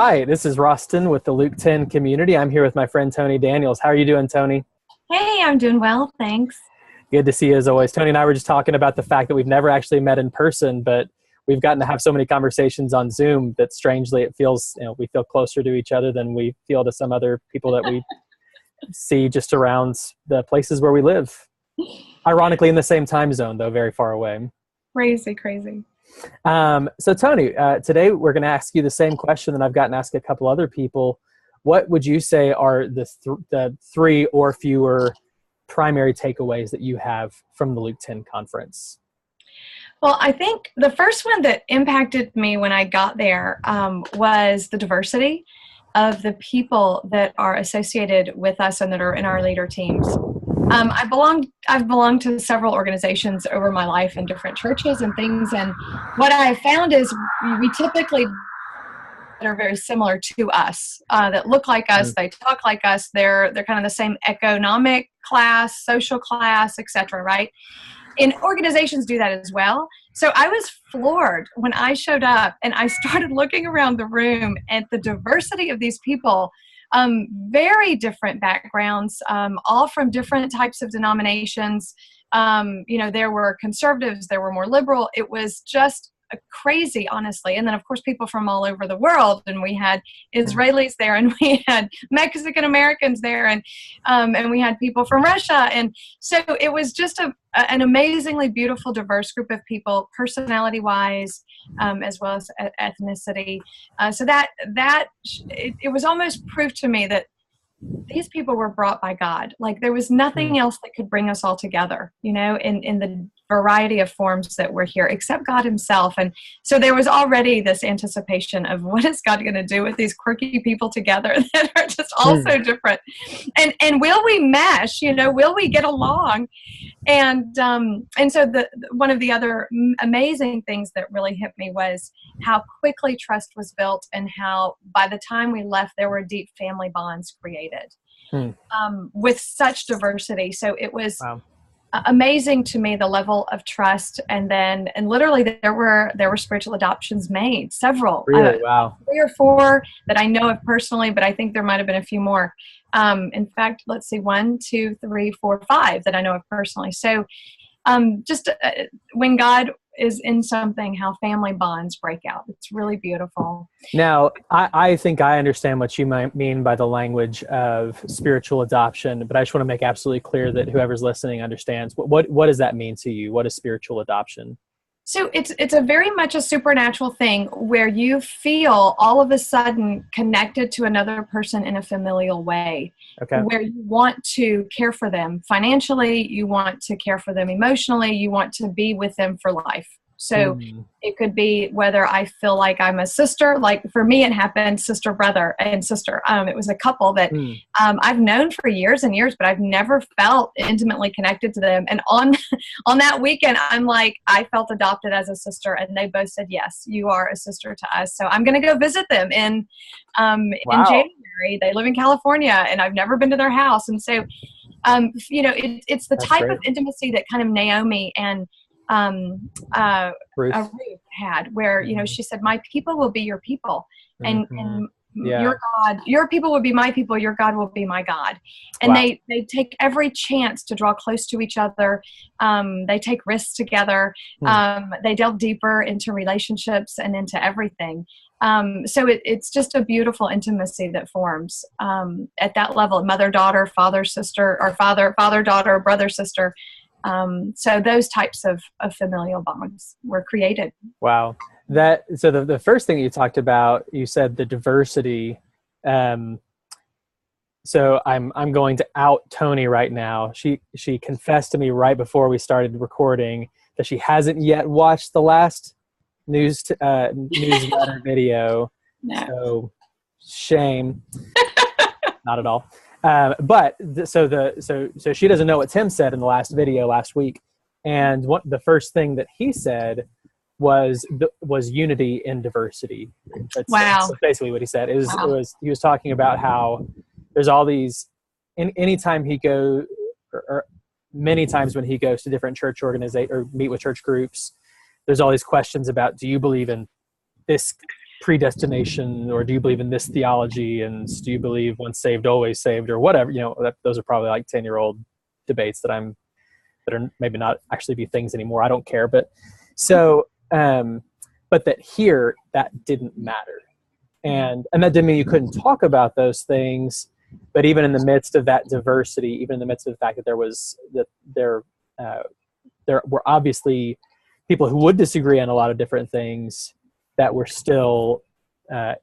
Hi, this is Roston with the LK10 community. I'm here with my friend Toni Daniels. How are you doing, Toni? Hey, I'm doing well, thanks. Good to see you as always. Toni and I were just talking about the fact that we've never actually met in person, but we've gotten to have so many conversations on Zoom that strangely it feels, we feel closer to each other than we feel to some other people that we see just around the places where we live. Ironically, in the same time zone, though, very far away. Crazy. So Toni, today we're going to ask you the same question that I've gotten asked a couple other people. What would you say are the three or fewer primary takeaways that you have from the LK10 conference? Well, I think the first one that impacted me when I got there was the diversity of the people that are associated with us and that are in our leader teams. I've belonged to several organizations over my life in different churches and things, and what I have found is we typically are very similar to us, that look like us, they talk like us, they're kind of the same economic class, social class, etc. Right? And organizations do that as well. So I was floored when I showed up and I started looking around the room at the diversity of these people. Very different backgrounds, all from different types of denominations. There were conservatives, there were more liberal. It was just crazy, honestly. And then, of course, people from all over the world. And we had Israelis there, and we had Mexican Americans there, and we had people from Russia. And so it was just an amazingly beautiful, diverse group of people, personality-wise, as well as ethnicity. So it was almost proof to me that these people were brought by God. Like there was nothing else that could bring us all together, in the variety of forms that we're here, except God himself. And so there was already this anticipation of what is God going to do with these quirky people together that are just all so different? And will we mesh, will we get along? And so one of the other amazing things that really hit me was how quickly trust was built, and how by the time we left, there were deep family bonds created with such diversity. So it was amazing to me, the level of trust. And literally there were spiritual adoptions made, several, Really? Wow. 3 or 4 that I know of personally, but I think there might've been a few more. In fact, let's see, 1, 2, 3, 4, 5 that I know of personally. So when God is in something, how family bonds break out. It's really beautiful. Now, I think I understand what you might mean by the language of spiritual adoption, but I just want to make absolutely clear that whoever's listening understands. What does that mean to you? What is spiritual adoption? So it's a very much a supernatural thing where you feel all of a sudden connected to another person in a familial way, where you want to care for them financially, you want to care for them emotionally, you want to be with them for life. So it could be whether I feel like I'm a sister, like for me, it happened sister, brother, and sister. It was a couple that I've known for years and years, but I've never felt intimately connected to them. And on that weekend, I felt adopted as a sister, and they both said, yes, you are a sister to us. So I'm going to go visit them in January. They live in California, and I've never been to their house. And so, it's the type of intimacy that kind of Naomi and Ruth had, where she said, my people will be your people, and your people will be my people, your God will be my God. And they take every chance to draw close to each other. They take risks together. They delve deeper into relationships and into everything. So it's just a beautiful intimacy that forms at that level: mother, daughter, father, sister, or father, daughter, brother, sister. So those types of familial bonds were created. Wow. So the first thing you talked about, you said the diversity. So I'm going to out Toni right now. She confessed to me right before we started recording that she hasn't yet watched the last newsletter video. No. So shame. Not at all. So she doesn't know what Tim said in the last video last week, and the first thing that he said was unity in diversity. That's basically what he said. He was talking about how there's all these. Anytime he goes, or many times when he goes to different church organizations or meet with church groups, there's all these questions about, do you believe in this predestination, or do you believe in this theology, and do you believe once saved always saved, or whatever, those are probably like 10-year-old debates that are maybe not actually be things anymore. I don't care. But so but that here, that didn't matter, and that didn't mean you couldn't talk about those things. But even in the midst of that diversity, even in the midst of the fact that there were obviously people who would disagree on a lot of different things, that were still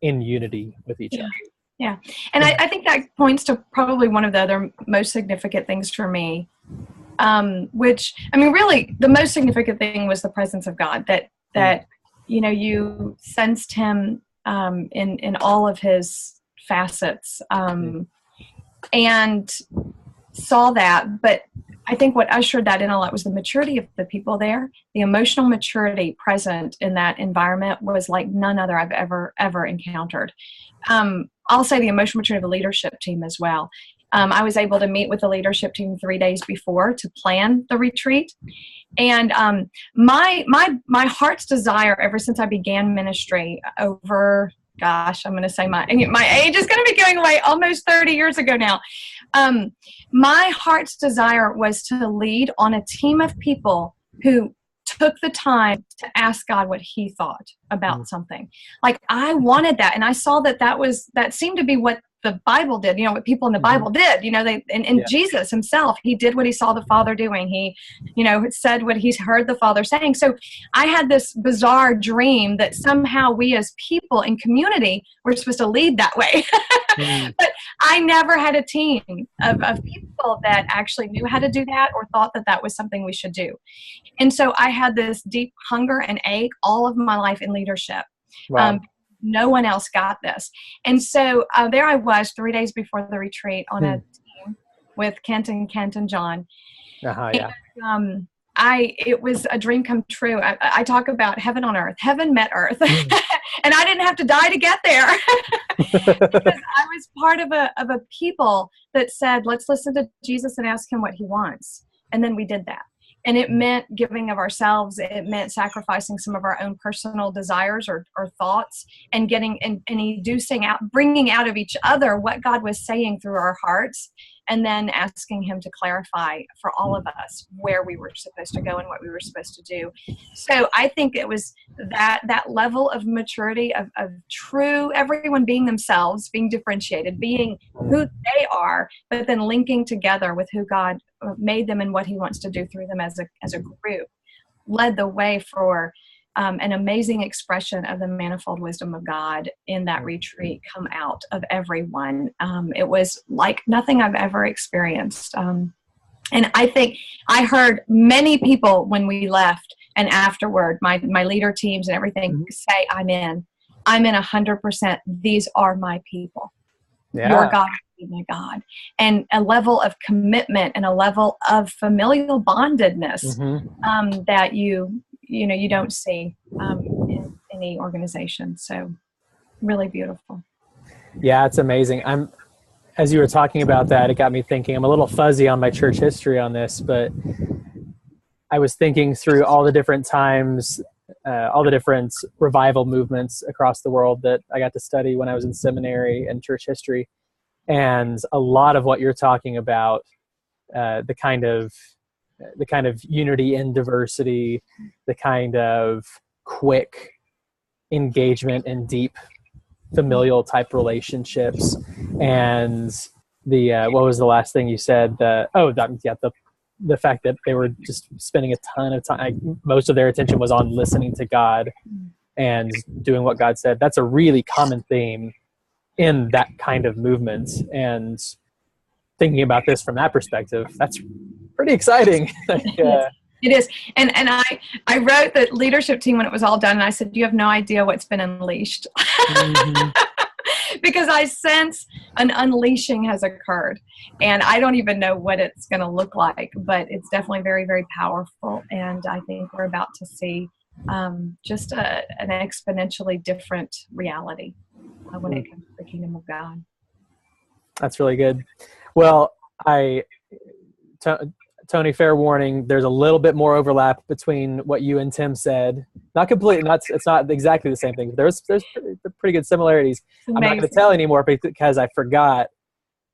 in unity with each other. Yeah. And I think that points to probably one of the other most significant things for me, which, I mean, really the most significant thing was the presence of God, that you sensed him in all of his facets, and saw that. But I think what ushered that in a lot was the maturity of the people there. The emotional maturity present in that environment was like none other I've ever encountered. I'll say the emotional maturity of the leadership team as well. I was able to meet with the leadership team 3 days before to plan the retreat. And my heart's desire ever since I began ministry over, gosh, I'm going to say my age is going to be going away, almost 30 years ago now. My heart's desire was to lead on a team of people who took the time to ask God what he thought about something. Like, I wanted that. And I saw that seemed to be what the Bible did, what people in the Bible did, Jesus himself, he did what he saw the Father doing. He, said what he's heard the Father saying. So I had this bizarre dream that somehow we as people in community were supposed to lead that way. But I never had a team of people that actually knew how to do that or thought that that was something we should do. And so I had this deep hunger and ache all of my life in leadership. Wow. No one else got this. And so there I was 3 days before the retreat on a team with Kent and John. Yeah. And, it was a dream come true. I talk about heaven on earth. Heaven met earth. And I didn't have to die to get there. Because I was part of a people that said, let's listen to Jesus and ask him what he wants. And then we did that. And it meant giving of ourselves. It meant sacrificing some of our own personal desires or thoughts, and bringing out of each other what God was saying through our hearts, and then asking him to clarify for all of us where we were supposed to go and what we were supposed to do. So I think it was that level of maturity of true, everyone being themselves, being differentiated, being who they are, but then linking together with who God made them and what he wants to do through them as a group, led the way for an amazing expression of the manifold wisdom of God in that retreat come out of everyone. It was like nothing I've ever experienced. And I think I heard many people when we left and afterward, my leader teams and everything say, I'm in 100%. These are my people. Yeah. Your God is my God. And a level of commitment and a level of familial bondedness that you don't see in any organization. So really beautiful. Yeah, it's amazing. As you were talking about that, it got me thinking. I'm a little fuzzy on my church history on this, but I was thinking through all the different times, all the different revival movements across the world that I got to study when I was in seminary and church history. And a lot of what you're talking about, the kind of unity in diversity, the kind of quick engagement in deep familial type relationships, and the what was the last thing you said? The fact that they were just spending a ton of time, most of their attention was on listening to God and doing what God said. That's a really common theme in that kind of movement. And thinking about this from that perspective, that's pretty exciting. It is. And I wrote the leadership team when it was all done, and I said, you have no idea what's been unleashed. Because I sense an unleashing has occurred, and I don't even know what it's going to look like, but it's definitely very, very powerful. And I think we're about to see just an exponentially different reality when it comes to the kingdom of God. That's really good. Well, Toni, fair warning, there's a little bit more overlap between what you and Tim said. Not completely, it's not exactly the same thing. There's pretty good similarities. I'm not going to tell anymore because I forgot,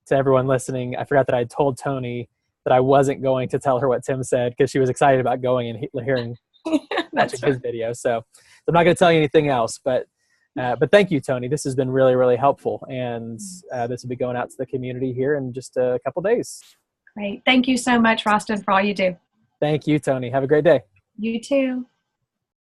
to everyone listening, I forgot that I told Toni that I wasn't going to tell her what Tim said because she was excited about going and hearing watching his video. So I'm not going to tell you anything else, but thank you, Toni. This has been really, really helpful. And this will be going out to the community here in just a couple days. Great. Thank you so much, Roston, for all you do. Thank you, Toni. Have a great day. You too.